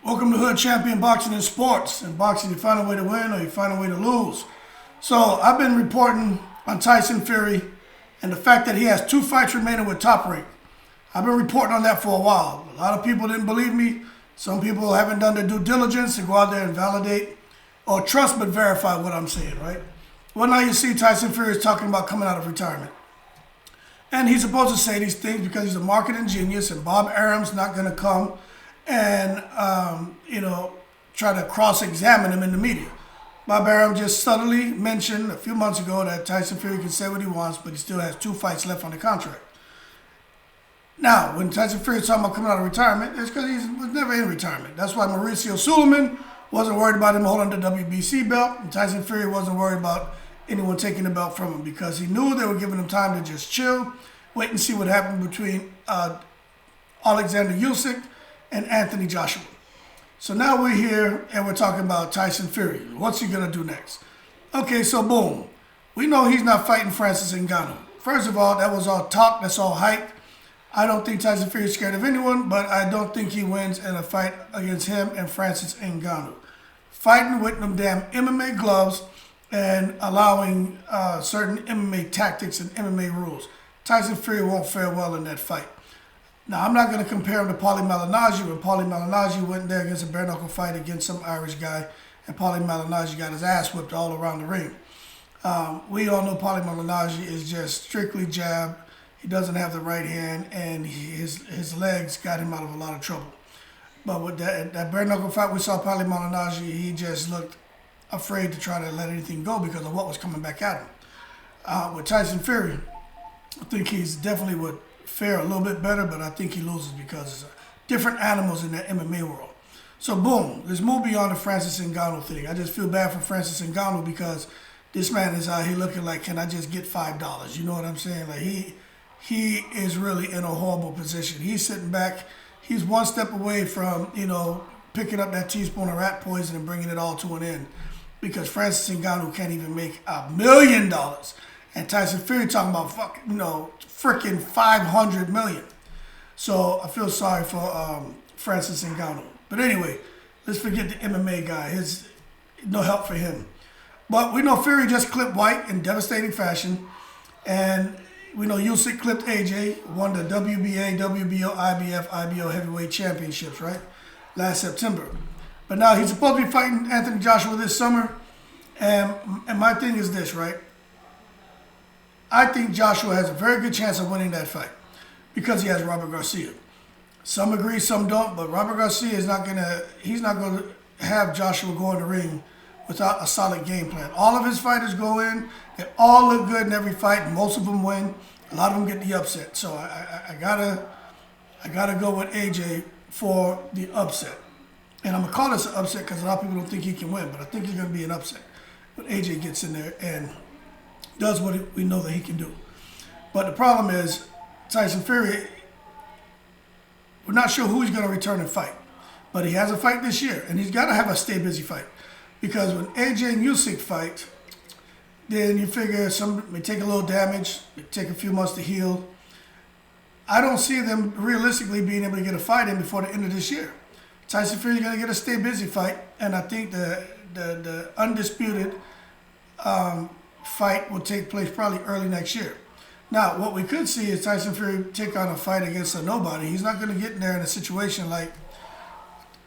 Welcome to Hood Champion Boxing and Sports. In boxing, you find a way to win or you find a way to lose. So I've been reporting on Tyson Fury and the fact that he has 2 fights remaining with Top Rank. I've been reporting on that for a while. A lot of people didn't believe me. Some people haven't done their due diligence to go out there and validate or trust but verify what I'm saying, right? Well, now you see Tyson Fury is talking about coming out of retirement. And he's supposed to say these things because he's a marketing genius and Bob Arum's not going to come and, try to cross-examine him in the media. Bob Arum just subtly mentioned a few months ago that Tyson Fury can say what he wants, but he still has 2 fights left on the contract. Now, when Tyson Fury is talking about coming out of retirement, it's because he was never in retirement. That's why Mauricio Suleiman wasn't worried about him holding the WBC belt, and Tyson Fury wasn't worried about anyone taking the belt from him because he knew they were giving him time to just chill, wait and see what happened between Alexander Usyk and Anthony Joshua. So now we're here and we're talking about Tyson Fury. What's he going to do next? Okay, so boom. We know he's not fighting Francis Ngannou. First of all, that was all talk. That's all hype. I don't think Tyson Fury is scared of anyone, but I don't think he wins in a fight against him and Francis Ngannou. Fighting with them damn MMA gloves and allowing certain MMA tactics and MMA rules. Tyson Fury won't fare well in that fight. Now, I'm not going to compare him to Paulie Malignaggi when Paulie Malignaggi went there against a bare-knuckle fight against some Irish guy, and Paulie Malignaggi got his ass whipped all around the ring. We all know Paulie Malignaggi is just strictly jab. He doesn't have the right hand, and his legs got him out of a lot of trouble. But with that bare-knuckle fight we saw Paulie Malignaggi, he just looked afraid to try to let anything go because of what was coming back at him. With Tyson Fury, I think he's definitely would fare a little bit better, but I think he loses because it's different animals in that MMA world. So boom, let's move beyond the Francis Ngannou thing. I just feel bad for Francis Ngannou because this man is out here looking like, can I just get $5? You know what I'm saying? Like he is really in a horrible position. He's sitting back. He's one step away from, picking up that teaspoon of rat poison and bringing it all to an end because Francis Ngannou can't even make $1 million. And Tyson Fury talking about freaking 500 million. So I feel sorry for Francis Ngannou. But anyway, let's forget the MMA guy. No help for him. But we know Fury just clipped White in devastating fashion. And we know Usyk clipped AJ, won the WBA, WBO, IBF, IBO heavyweight championships, right? Last September. But now he's supposed to be fighting Anthony Joshua this summer. And my thing is this, right? I think Joshua has a very good chance of winning that fight because he has Robert Garcia. Some agree, some don't, but Robert Garcia is he's not going to have Joshua go in the ring without a solid game plan. All of his fighters go in, they all look good in every fight, most of them win, a lot of them get the upset. So I gotta go with AJ for the upset. And I'm gonna call this an upset because a lot of people don't think he can win, but I think it's gonna be an upset. But AJ gets in there and does what we know that he can do. But the problem is, Tyson Fury, we're not sure who he's going to return and fight. But he has a fight this year, and he's got to have a stay busy fight. Because when AJ and Usyk fight, then you figure some may take a little damage, may take a few months to heal. I don't see them realistically being able to get a fight in before the end of this year. Tyson Fury is going to get a stay busy fight, and I think the undisputed fight will take place probably early next year. Now, what we could see is Tyson Fury take on a fight against a nobody. He's not going to get in there in a situation like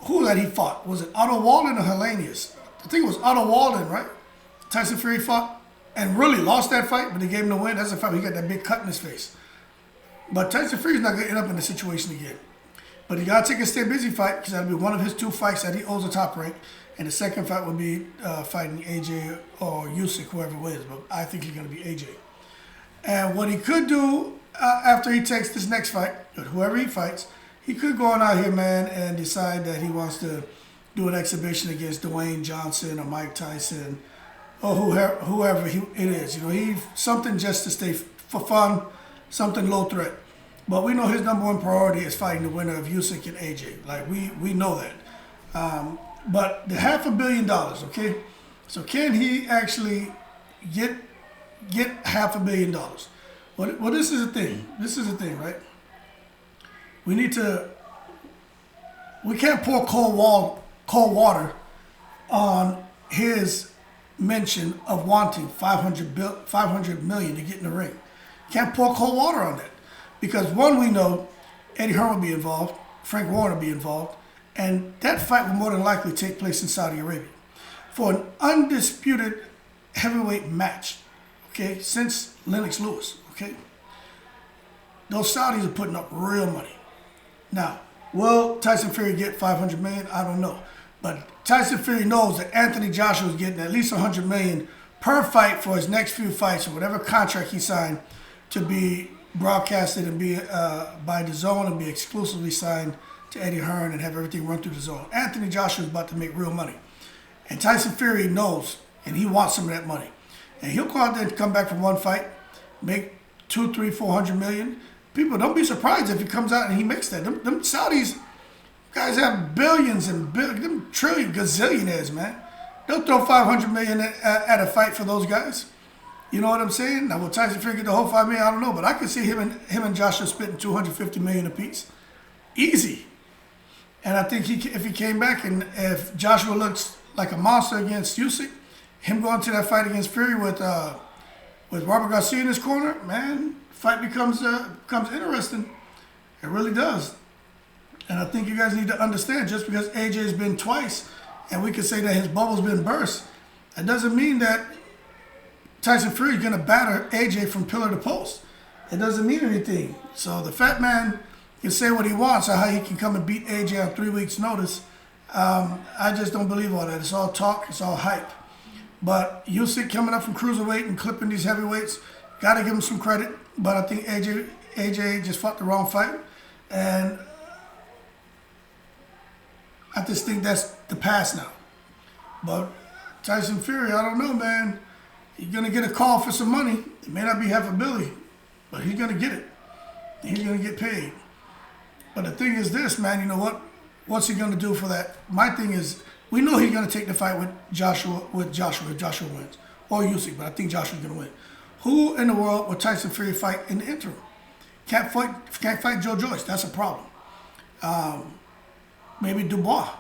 who that he fought. Was it Otto Walden or Hellenius? I think it was Otto Walden, right? Tyson Fury fought and really lost that fight, but they gave him the win. That's the fight where he got that big cut in his face. But Tyson Fury's not going to end up in the situation again. But he got to take a stay busy fight because that'll be one of his 2 fights that he owes a Top Rank. And the second fight will be fighting AJ or Usyk, whoever wins. But I think he's going to be AJ. And what he could do after he takes this next fight, whoever he fights, he could go on out here, man, and decide that he wants to do an exhibition against Dwayne Johnson or Mike Tyson or whoever it is. He something just to stay for fun, something low threat. But we know his number 1 priority is fighting the winner of Usyk and AJ. Like, we know that. But the $500 million, okay? So can he actually get $500 million? Well, this is the thing. This is the thing, right? We need to we can't pour cold water on his mention of wanting 500 million to get in the ring. Can't pour cold water on that. Because one, we know Eddie Hearn will be involved, Frank Warren will be involved, and that fight will more than likely take place in Saudi Arabia. For an undisputed heavyweight match, okay, since Lennox Lewis, okay? Those Saudis are putting up real money. Now, will Tyson Fury get 500 million? I don't know. But Tyson Fury knows that Anthony Joshua is getting at least 100 million per fight for his next few fights or whatever contract he signed to be broadcasted and be by DAZN and be exclusively signed to Eddie Hearn and have everything run through DAZN. Anthony Joshua is about to make real money. And Tyson Fury knows, and he wants some of that money. And he'll go out there and come back from one fight, make 200, 300, 400 million. People, don't be surprised if he comes out and he makes that. Them Saudis, guys have billions and billions, them trillion, gazillionaires, man. They'll throw 500 million at a fight for those guys. You know what I'm saying? Now, will Tyson Fury get the whole 5 million? I don't know, but I could see him and Joshua spitting 250 million apiece, easy. And I think if he came back and if Joshua looks like a monster against Usyk, him going to that fight against Fury with Robert Garcia in his corner, man, fight becomes interesting. It really does. And I think you guys need to understand, just because AJ's been twice, and we could say that his bubble's been burst, that doesn't mean that Tyson Fury is going to batter AJ from pillar to post. It doesn't mean anything. So the fat man can say what he wants, or how he can come and beat AJ on 3 weeks' notice. I just don't believe all that. It's all talk. It's all hype. But Usyk coming up from cruiserweight and clipping these heavyweights, got to give him some credit. But I think AJ just fought the wrong fight. And I just think that's the past now. But Tyson Fury, I don't know, man. He's going to get a call for some money. It may not be half a billy, but he's going to get it. He's going to get paid. But the thing is this, man, you know what? What's he going to do for that? My thing is, we know he's going to take the fight with Joshua if Joshua wins. Or Usyk, but I think Joshua's going to win. Who in the world would Tyson Fury fight in the interim? Can't fight Joe Joyce. That's a problem. Maybe Dubois.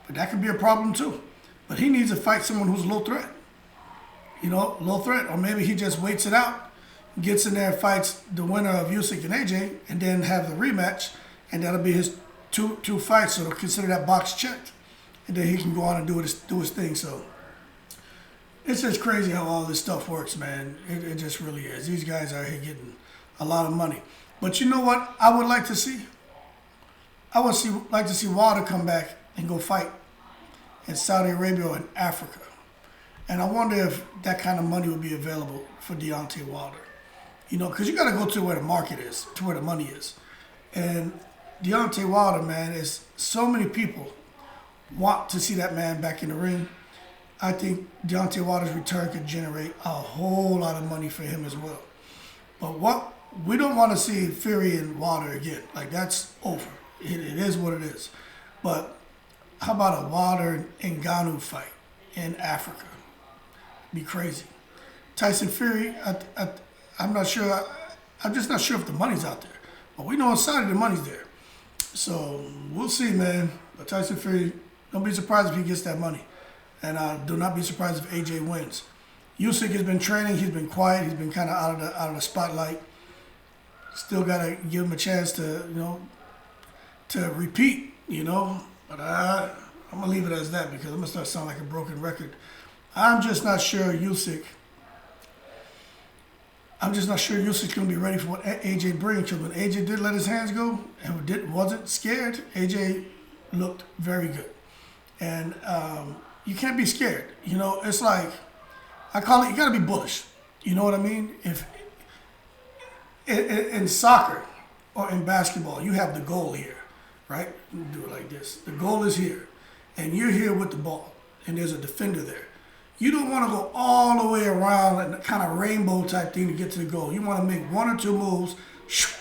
But that could be a problem too. But he needs to fight someone who's low threat. You know, low threat. Or maybe he just waits it out, gets in there, fights the winner of Usyk and AJ, and then have the rematch, and that'll be his two fights, so they'll consider that box checked. And then he can go on and do his thing. So it's just crazy how all this stuff works, man. It just really is. These guys are here getting a lot of money. But you know what I would like to see? I would like to see Wilder come back and go fight in Saudi Arabia or in Africa. And I wonder if that kind of money would be available for Deontay Wilder. You know, because you got to go to where the market is, to where the money is. And Deontay Wilder, man, is so many people want to see that man back in the ring. I think Deontay Wilder's return could generate a whole lot of money for him as well. But what we don't want to see Fury and Wilder again. Like, that's over. It is what it is. But how about a Wilder and Ngannou fight in Africa? Be crazy. Tyson Fury, I'm not sure. I'm just not sure if the money's out there. But we know inside of the money's there. So we'll see, man. But Tyson Fury, don't be surprised if he gets that money. And do not be surprised if AJ wins. Usyk has been training. He's been quiet. He's been kind of out of the spotlight. Still got to give him a chance to, to repeat, But I'm going to leave it as that because I'm going to start sounding like a broken record. I'm just not sure Usyk's going to be ready for what AJ brings to him. When AJ did let his hands go and wasn't scared, AJ looked very good. And you can't be scared. It's like, I call it, you got to be bullish. You know what I mean? If in soccer or in basketball, you have the goal here, right? You do it like this. The goal is here. And you're here with the ball. And there's a defender there. You don't want to go all the way around and kind of rainbow type thing to get to the goal. You want to make one or two moves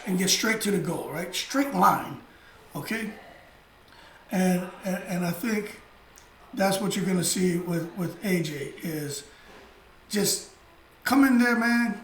and get straight to the goal, right? Straight line, okay? And I think that's what you're going to see with AJ is just come in there, man,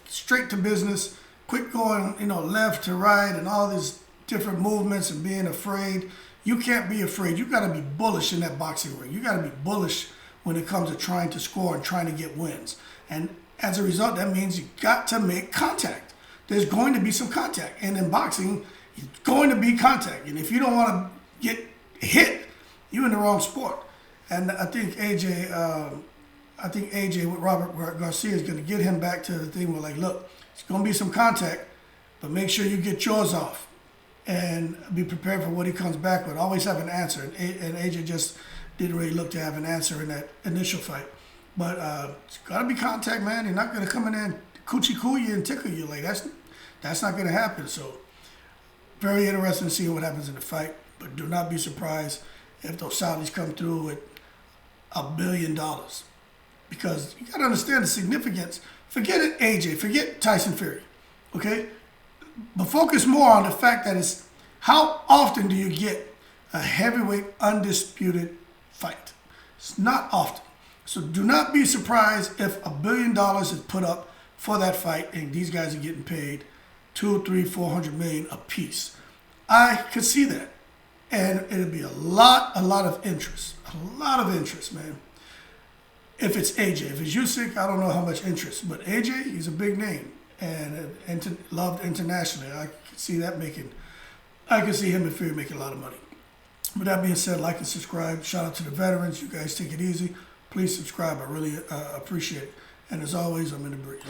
straight to business, quick going, left to right and all this different movements and being afraid. You can't be afraid. You got to be bullish in that boxing ring. You got to be bullish when it comes to trying to score and trying to get wins. And as a result, that means you got to make contact. There's going to be some contact. And in boxing, it's going to be contact. And if you don't want to get hit, you're in the wrong sport. And I think AJ with Robert Garcia is going to get him back to the thing where, like, look, it's going to be some contact, but make sure you get yours off and be prepared for what he comes back with. Always have an answer. And AJ just didn't really look to have an answer in that initial fight. But it's got to be contact, man. You're not going to come in there and coochie-coo you and tickle you. Like, that's not going to happen. So very interesting to see what happens in the fight. But do not be surprised if those Saudis come through with $1 billion. Because you got to understand the significance. Forget it, AJ. Forget Tyson Fury. Okay? But focus more on the fact that it's how often do you get a heavyweight undisputed fight? It's not often. So do not be surprised if $1 billion is put up for that fight and these guys are getting paid $200, $300, $400 million a piece. I could see that. And it'll be a lot of interest. A lot of interest, man. If it's AJ. If it's Usyk, I don't know how much interest. But AJ, he's a big name and loved internationally. I can see that I can see him and Fury making a lot of money. With that being said, like and subscribe. Shout out to the veterans. You guys take it easy. Please subscribe. I really appreciate it. And as always, I'm in the break.